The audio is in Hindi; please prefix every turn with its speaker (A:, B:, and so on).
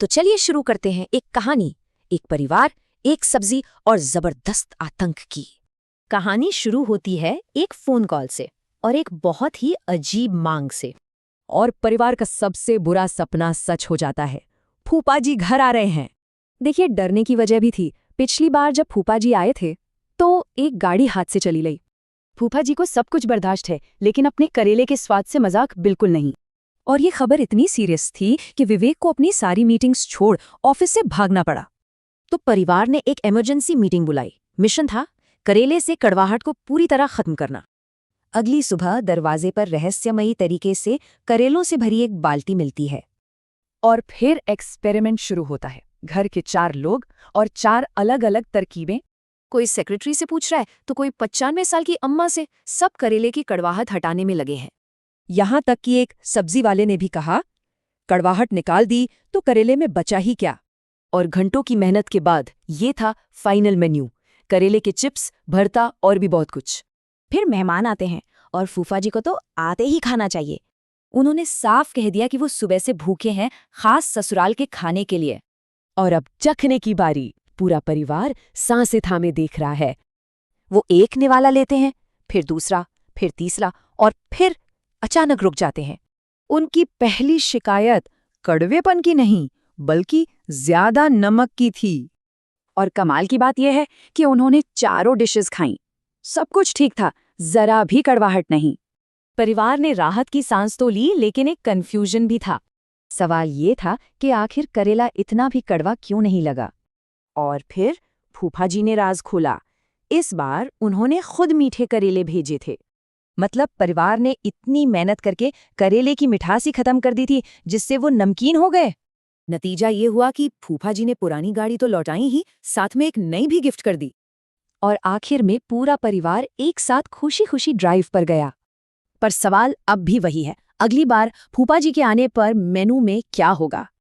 A: तो चलिए शुरू करते हैं एक कहानी, एक परिवार, एक सब्जी और जबरदस्त आतंक की। कहानी शुरू होती है एक फोन कॉल से और एक बहुत ही अजीब मांग से।
B: और परिवार का सबसे बुरा सपना सच हो जाता है। फूफा जी घर आ रहे हैं। देखिए, डरने की वजह भी थी। पिछली बार जब फूफा जी आए थे तो एक गाड़ी हाथ से चली गई।
C: फूफा जी को सब कुछ बर्दाश्त है, लेकिन अपने करेले के स्वाद से मजाक बिल्कुल नहीं।
B: और ये खबर इतनी सीरियस थी कि विवेक को अपनी सारी मीटिंग्स छोड़ ऑफिस से भागना पड़ा।
A: तो परिवार ने एक इमरजेंसी मीटिंग बुलाई। मिशन था करेले से कड़वाहट को पूरी तरह खत्म करना। अगली सुबह दरवाजे पर रहस्यमयी तरीके से करेलों से भरी एक बाल्टी मिलती है।
C: और फिर एक्सपेरिमेंट शुरू होता है। घर के 4 लोग और 4 अलग अलग तरकीबें।
A: कोई सेक्रेटरी से पूछ रहा है तो कोई 95 साल की अम्मा से। सब करेले की कड़वाहट हटाने में लगे हैं।
B: यहाँ तक कि एक सब्जी वाले ने भी कहा, कड़वाहट निकाल दी तो करेले में बचा ही क्या।
C: और घंटों की मेहनत के बाद ये था फाइनल मेन्यू। करेले के चिप्स, भरता और भी बहुत कुछ।
A: फिर मेहमान आते हैं और फूफा जी को तो आते ही खाना चाहिए। उन्होंने साफ कह दिया कि वो सुबह से भूखे हैं, खास ससुराल के खाने के लिए।
B: और अब चखने की बारी। पूरा परिवार सांसें थामे देख रहा है।
A: वो एक निवाला लेते हैं, फिर दूसरा, फिर तीसरा और फिर अचानक रुक जाते हैं।
C: उनकी पहली शिकायत कड़वेपन की नहीं, बल्कि ज्यादा नमक की थी।
B: और कमाल की बात यह है कि उन्होंने चारों डिशेस खाईं। सब कुछ ठीक था, जरा भी कड़वाहट नहीं।
A: परिवार ने राहत की सांस तो ली, लेकिन एक कन्फ्यूजन भी था।
B: सवाल ये था कि आखिर करेला इतना भी कड़वा क्यों नहीं लगा। और फिर फूफा जी ने राज खोला। इस बार उन्होंने खुद मीठे करेले भेजे थे।
A: मतलब परिवार ने इतनी मेहनत करके करेले की मिठास ही खत्म कर दी थी, जिससे वो नमकीन हो गए। नतीजा ये हुआ कि फूफा जी ने पुरानी गाड़ी तो लौटाई ही, साथ में एक नई भी गिफ्ट कर दी।
B: और आखिर में पूरा परिवार एक साथ खुशी खुशी ड्राइव पर गया।
A: पर सवाल अब भी वही है, अगली बार फूफा जी के आने पर मेनू में क्या होगा।